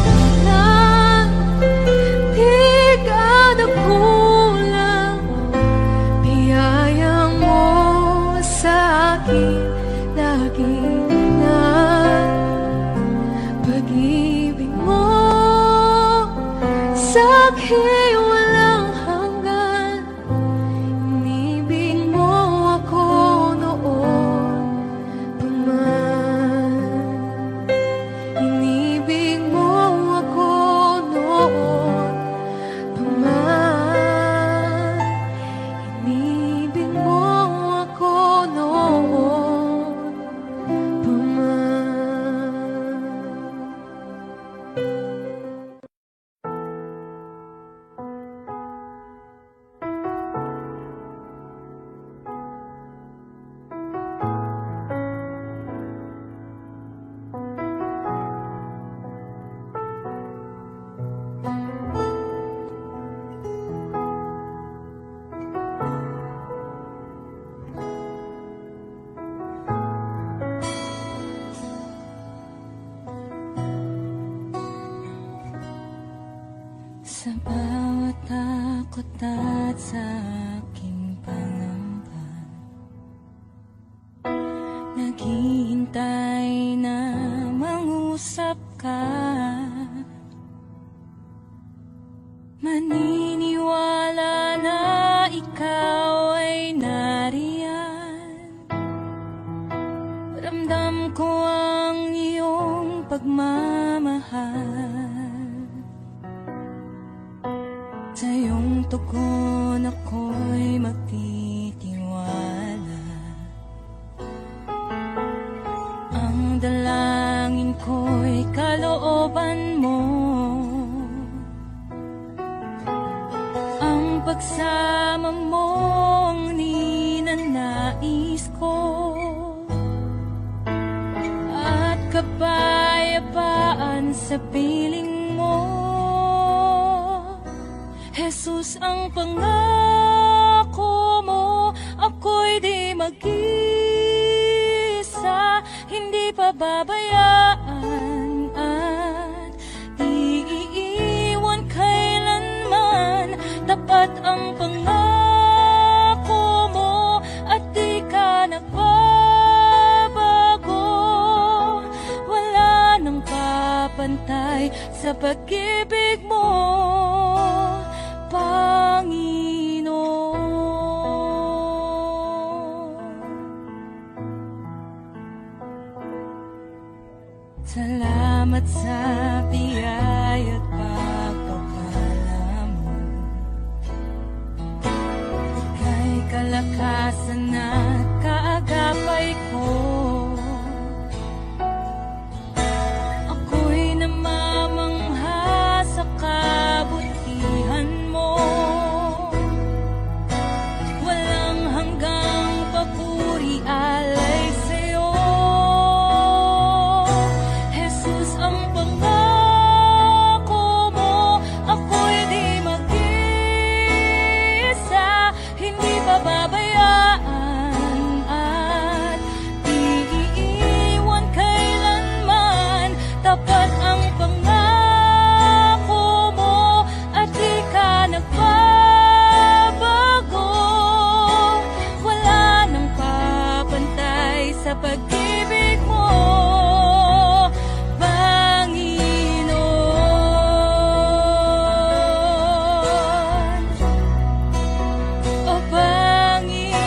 Kailan di ka nagkulang, biyaya mo sa akin lagi na. Pag-ibig mo sa akin walang hanggan, inibig mo ako noon pa man. Inibig mo ako noon pa man. Inibig mo ako noon pa man. tatat sa aking pangamba. Naghihintay na mangusap ka, maniniwala na ikaw ay nariyan. Ramdam ko ang iyong pagmamahal. Sa iyong tugon ako'y magtitiwala. Ang dalangin ko'y kalooban mo. Ang pagsama mo ang ninanais ko. At kapayapaan sa piling mo. Jesus, ang pangako mo, ako'y di mag-isa, hindi pababayaan at di iiwan kailanman. Tapat ang pangako mo at di ka nagbabago. Wala nang papantay sa pag-ibig mo, Panginoon. Salamat sa biyaya at pagpapala mo. Ika'y kalakasan at kaagapay ko. Ako'y namamangha sa kabutihan mo. Walang hanggang papuri alay sa'yo. Jesus, ang pangako mo, ako'y di mag-isa, hindi pababayaan at di iiwan kailanman. Tapat ang pangako mo at di ka nagbabago. Wala nang papantay sa pag-ibig mo, Panginoon. O Panginoon.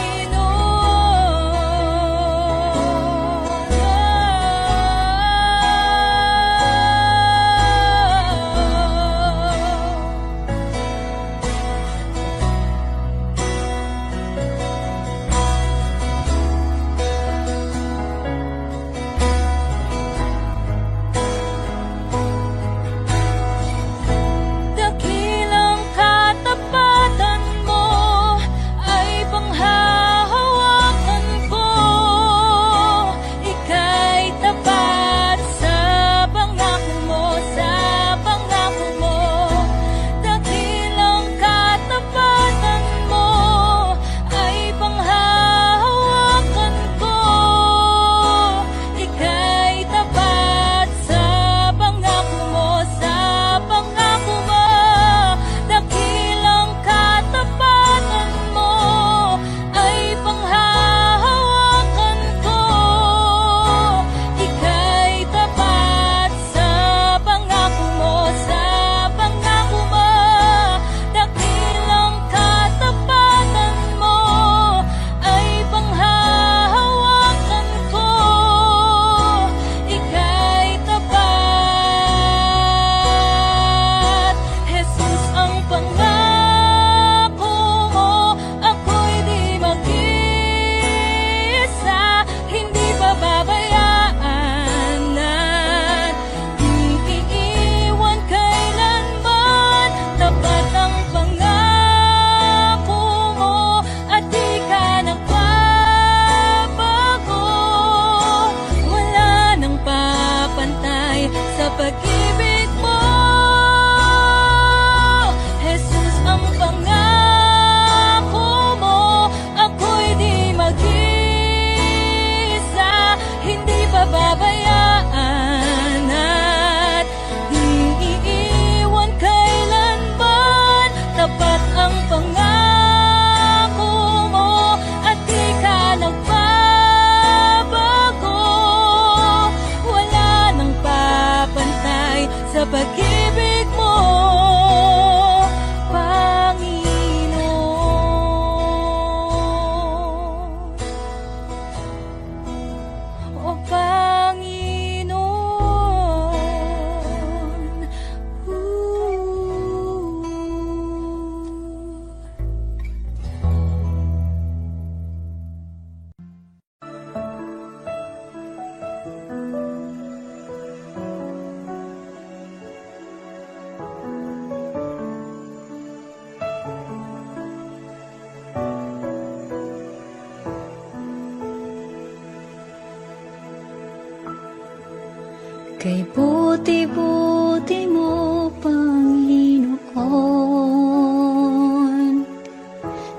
Kay buti-buti mo, Panginoon,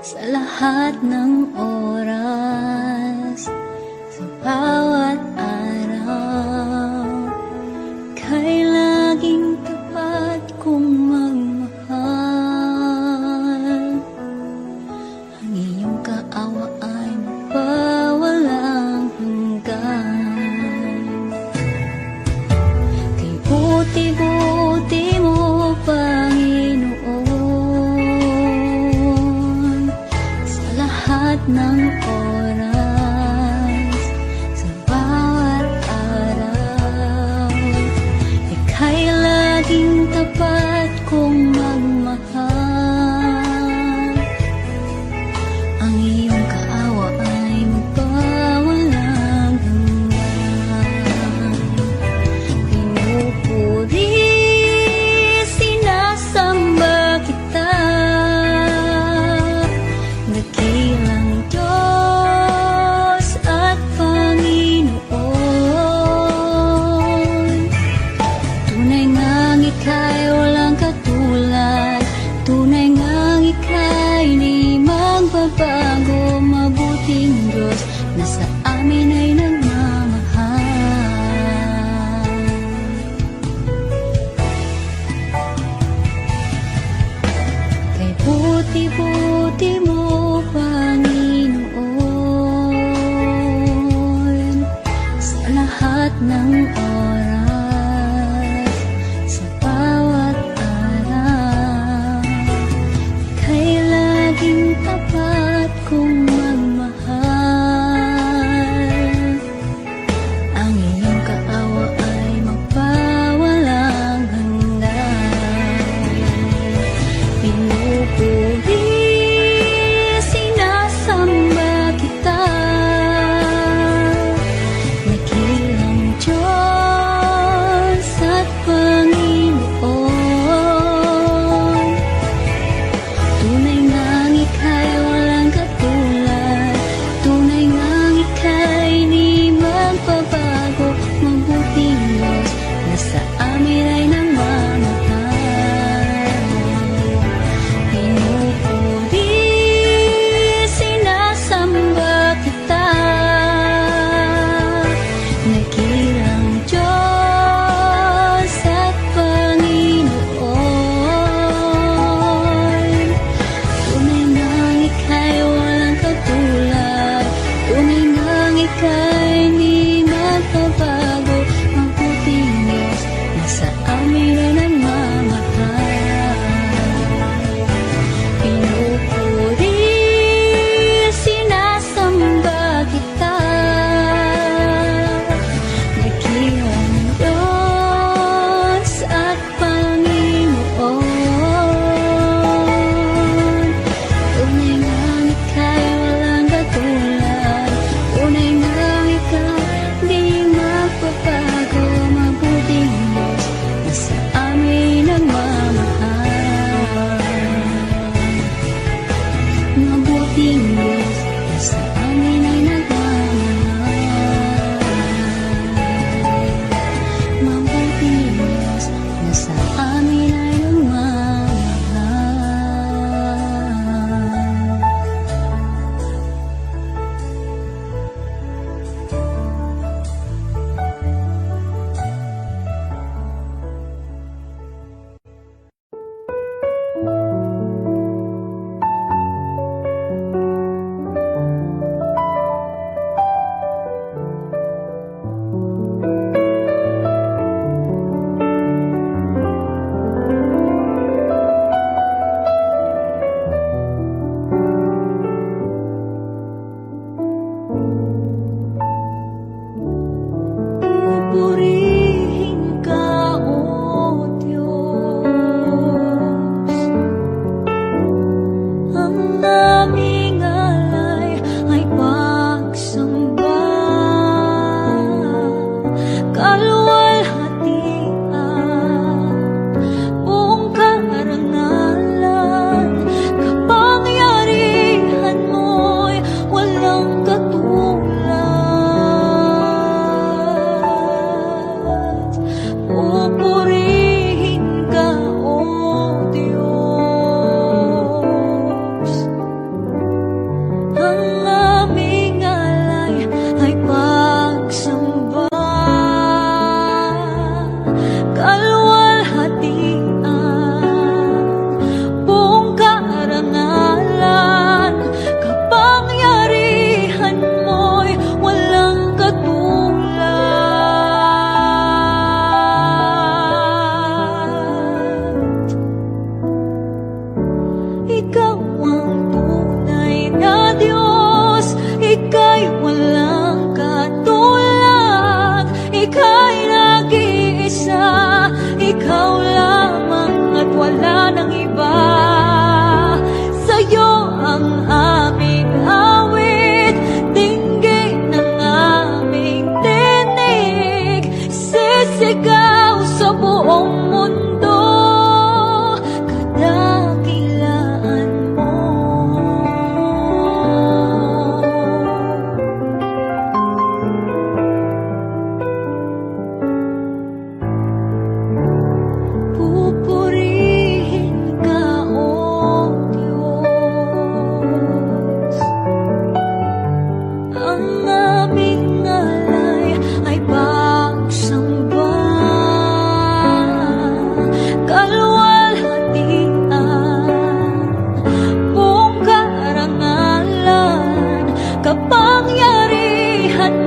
sa lahat ng oras, sa bawat araw, kay laging tapat kong magmahal. Ang iyong kaawa ay mapawalang hanggan. Kay buti-buti mo, Panginoon, sa lahat ng oras, sa bawat araw, ika'y laging tapat kong magmahal. Ang iyong kaawa ay magpawalang hanggan. Pinupuri, sinasamba kita, dakilang Diyos at Panginoon. Tunay ngang ika'y walang katulad, tunay ngang ika'y di magbabago. Mabuting Diyos na sa amin ay nagmamahal. Kay buti-buti mo, Panginoon, sa lahat ng oras, sa bawat araw, kay laging tapat kong magmahal. Ang iyong kaawa ay magpawalang hanggan. Pinupuri, sinasamba kita, dakilang Diyos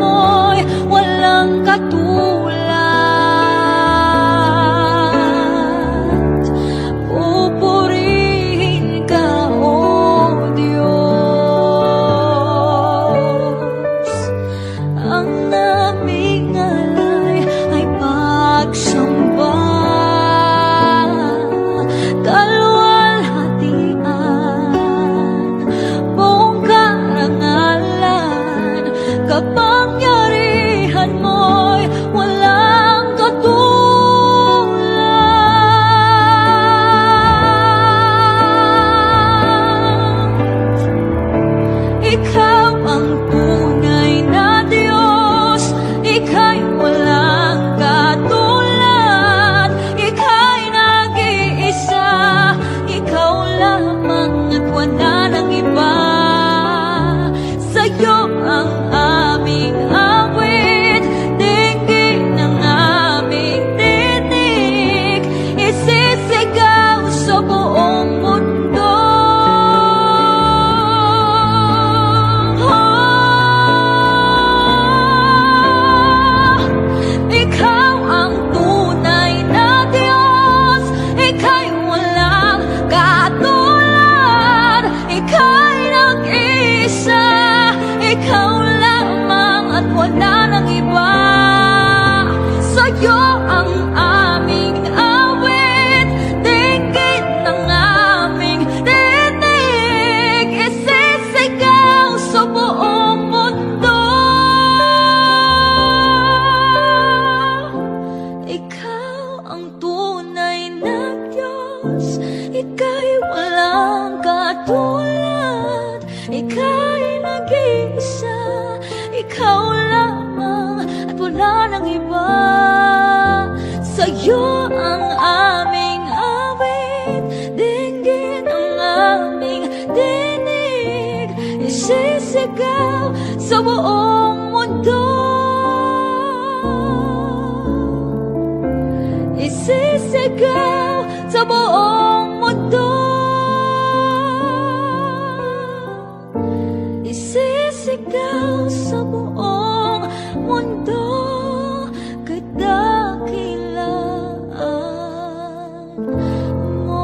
mo'y walang katulad. Pupurihin ka, O Diyos. Ang aming alay ay pagsamba, kalwalhatian, buong karangalan, kapangyarihan mo'y walang katulad. Ikaw ang tunay na Diyos, ika'y walang katulad, ika'y nag-iisa, ikaw lamang at wala nang iba. Sa'yo ang aming awit, dinggin ang aming tinig, isisigaw sa buong mundo. Ikaw ang tunay na Diyos, ika'y walang katulad, ika'y nag-iisa, ikaw lamang at wala nang iba. Sa'yo ang aming awit, dinggin ang aming tinig, isisigaw sa buong mundo. Ikaw ang tunay na Diyos, ika'y walang katulad, ika'y nag-iisa, ikaw lamang at wala nang iba. Sa'yo ang aming awit, dinggin ang aming tinig, isisigaw sa buong mundo. Isisigaw sa buong mundo. Isisigaw sa buong mundo, kadakilaan mo.